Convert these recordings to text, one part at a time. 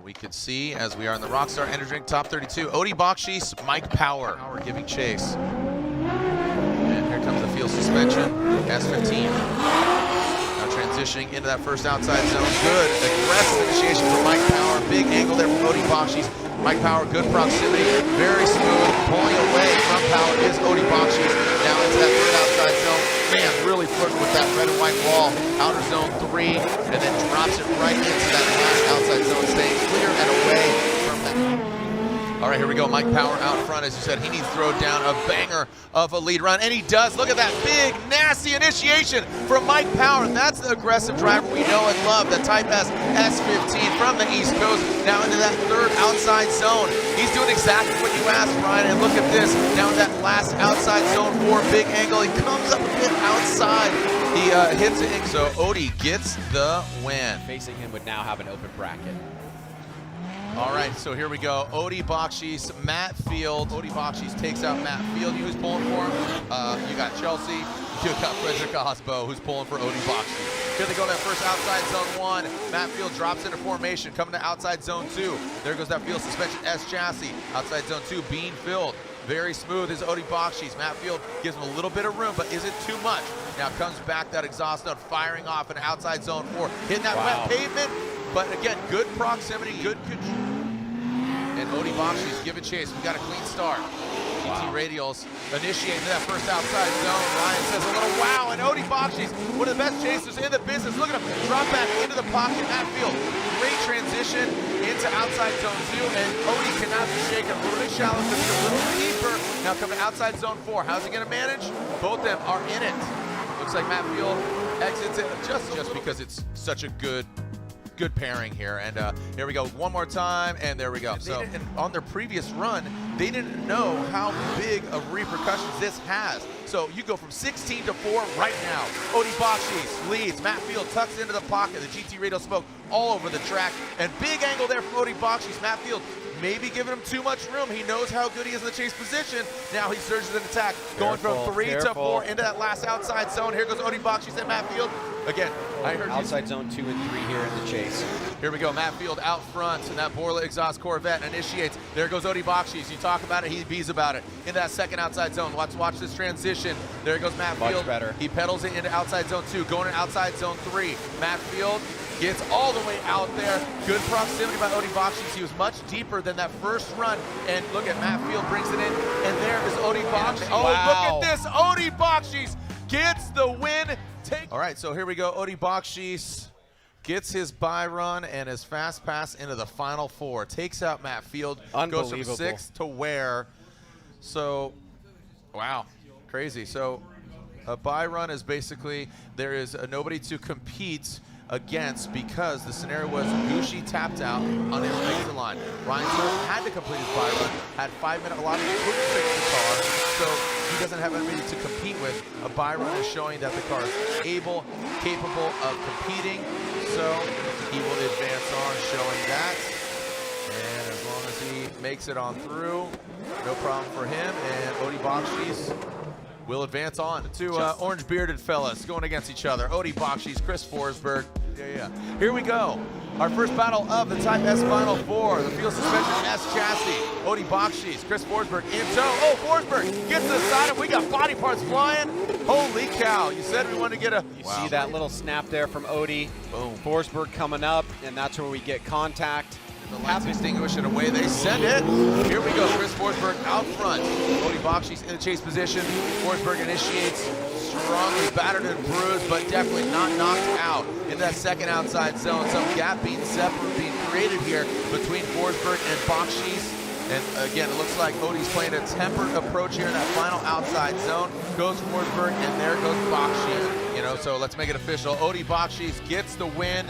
We can see, as we are in the Rockstar Energy Drink Top 32, BAKCHIS, Mike Power giving chase. And here comes the field suspension, S15. Now transitioning into that first outside zone. Good, aggressive initiation from Mike Power. Big angle there from BAKCHIS. Mike Power, good proximity, very smooth. Pulling away from Power is BAKCHIS. Now into that third outside zone. Man, really flirting with that red and white wall. Outer zone 3, and then drops it right into that last outside zone, staying clear and away from that. All right, here we go. Mike Power out front. As you said, he needs to throw down a banger of a lead run, and he does. Look at that big, nasty initiation from Mike Power. That's the aggressive driver we know and love, the Type S S15 from the East Coast. Now into that third outside zone. He's doing exactly what you asked, Ryan, and look at this. Now in that last outside zone 4, big angle. He comes up a bit outside. He hits it. So Odie gets the win. Facing him would now have an open bracket. All right, so here we go. BAKCHIS, Matt Field. BAKCHIS takes out Matt Field. Who's pulling for him? You got Chelsea. You got Fredric Aasbo, who's pulling for BAKCHIS. Here they go to that first outside zone 1. Matt Field drops into formation, coming to outside zone 2. There goes that field suspension S chassis. Outside zone 2, being filled. Very smooth is BAKCHIS. Matt Field gives him a little bit of room, but is it too much? Now comes back that exhaust note, firing off in outside zone 4. Hitting that wet pavement, but again, good proximity, good control. And BAKCHIS give a chase. We got a clean start. GT Radials initiate into that first outside zone. Ryan says a little wow, and BAKCHIS, one of the best chasers in the business. Look at him drop back into the pocket. Matt Field, great transition into outside zone 2, and Odie cannot be shaken. A little bit shallow, to be a little deeper. Now coming to outside zone 4. How's he going to manage? Both of them are in it. Looks like Matt Field exits it just because it's such a good pairing here. And here we go one more time, and there we go. So on their previous run, they didn't know how big of repercussions this has. So you go from 16 to 4 right now. BAKCHIS leads. Matt Field tucks into the pocket. The GT Radio smoke all over the track, and big angle there from BAKCHIS. Matt Field maybe giving him too much room. He knows how good he is in the chase position. Now he surges in attack, going from 3 to 4 into that last outside zone. Here goes BAKCHIS and Matt Field. Again, I heard outside zone 2 and 3 here in the chase. Here we go, Matt Field out front, and that Borla exhaust Corvette initiates. There goes BAKCHIS. You talk about it, he bees about it. In that second outside zone, watch this transition. There goes Matt Field. Much better. He pedals it into outside zone 2, going to outside zone 3. Matt Field gets all the way out there. Good proximity by BAKCHIS. He was much deeper than that first run. And look at Matt Field brings it in, and there is BAKCHIS. Oh, wow. look at this. BAKCHIS gets the win. All right, so here we go. BAKCHIS gets his bye run and his fast pass into the final 4. Takes out Matt Field. Goes from 6th to where. So, wow, crazy. So a bye run is basically there is nobody to compete against because the scenario was Gucci tapped out on his exit line. Ryan had to complete his bye run, had 5-minute allotment, couldn't fix the car, so he doesn't have anybody to compete with. A bye run is showing that the car is capable of competing, so he will advance on, showing that. And as long as he makes it on through, no problem for him, and BAKCHIS will advance on. Two orange-bearded fellas going against each other. BAKCHIS, Chris Forsberg. Yeah. Here we go. Our first battle of the Type S Final 4. The field suspension S chassis. BAKCHIS, Chris Forsberg in tow. Oh, Forsberg gets to the side, and we got body parts flying. Holy cow. You said we wanted to get a... You see that little snap there from Odie. Boom. Forsberg coming up, and that's where we get contact. The lights extinguish and away they send it. Here we go, Chris Forsberg out front. BAKCHIS in the chase position. Forsberg initiates, strongly battered and bruised, but definitely not knocked out. In that second outside zone, some gap being created here between Forsberg and BAKCHIS. And again, it looks like Odie's playing a tempered approach here in that final outside zone. Goes Forsberg, and there goes BAKCHIS. You know, so let's make it official. BAKCHIS gets the win.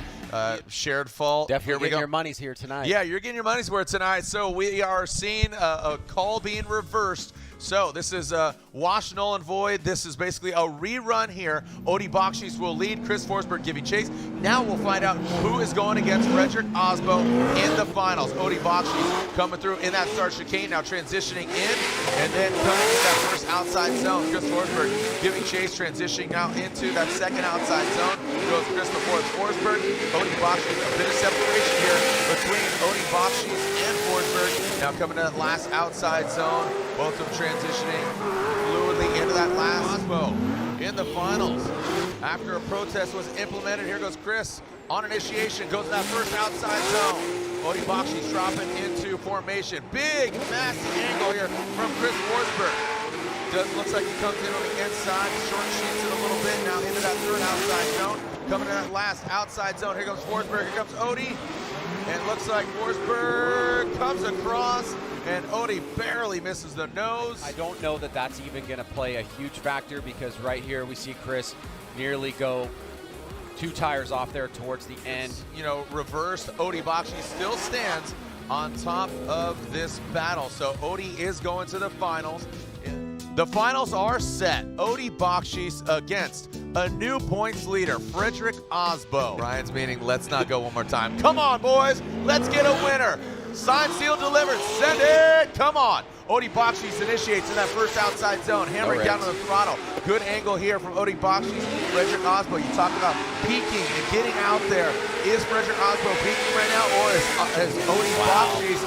Shared fault. Definitely getting your money's here tonight. Yeah, you're getting your money's worth tonight. So we are seeing a call being reversed So this is wash, null, and void. This is basically a rerun here. BAKCHIS will lead, Chris Forsberg giving chase. Now we'll find out who is going against Fredric, Aasbo in the finals. BAKCHIS coming through in that start chicane, now transitioning in, and then coming into that first outside zone. Chris Forsberg giving chase, transitioning now into that second outside zone. Goes Chris before it's Forsberg. BAKCHIS, a bit of separation here between BAKCHIS and Forsberg. Now coming to that last outside zone. Both of them transitioning fluidly into that last Aasbo in the finals. After a protest was implemented, here goes Chris on initiation, goes to that first outside zone. BAKCHIS dropping into formation. Big, massive angle here from Chris Forsberg. Looks like he comes in on the inside, short sheets it a little bit, now into that third outside zone. Coming to that last outside zone, here comes Forsberg, here comes Odie. And it looks like Forsberg comes across, and Odie barely misses the nose. I don't know that that's even going to play a huge factor, because right here we see Chris nearly go 2 tires off there towards the end. You know, reversed. BAKCHIS still stands on top of this battle. So Odie is going to the finals. The finals are set. BAKCHIS against a new points leader, Fredric Aasbo. Ryan's meaning, let's not go one more time. Come on, boys. Let's get a winner. Signed, sealed, delivered. Send it. Come on. BAKCHIS initiates in that first outside zone, hammering down to the throttle. Good angle here from BAKCHIS. Fredric Aasbo, you talk about peaking and getting out there. Is Fredric Aasbo peaking right now, or is BAKCHIS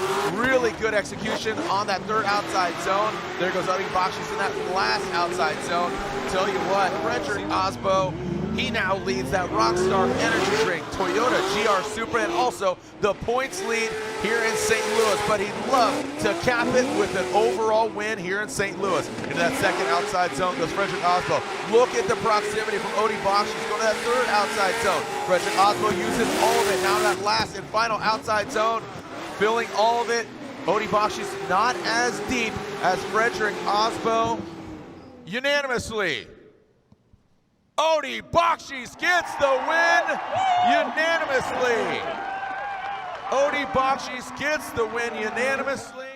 really good execution on that third outside zone? There goes BAKCHIS in that last outside zone. Tell you what, Fredric Aasbo, he now leads that Rockstar Energy Drink, Toyota GR Supra, and also the points lead here in St. Louis. But he'd love to cap it with an overall win here in St. Louis. Into that second outside zone goes Fredric Aasbo. Look at the proximity from BAKCHIS. Going to that third outside zone. Fredric Aasbo uses all of it. Now that last and final outside zone, filling all of it. BAKCHIS not as deep as Fredric Aasbo. Unanimously, BAKCHIS gets the win unanimously. BAKCHIS gets the win unanimously.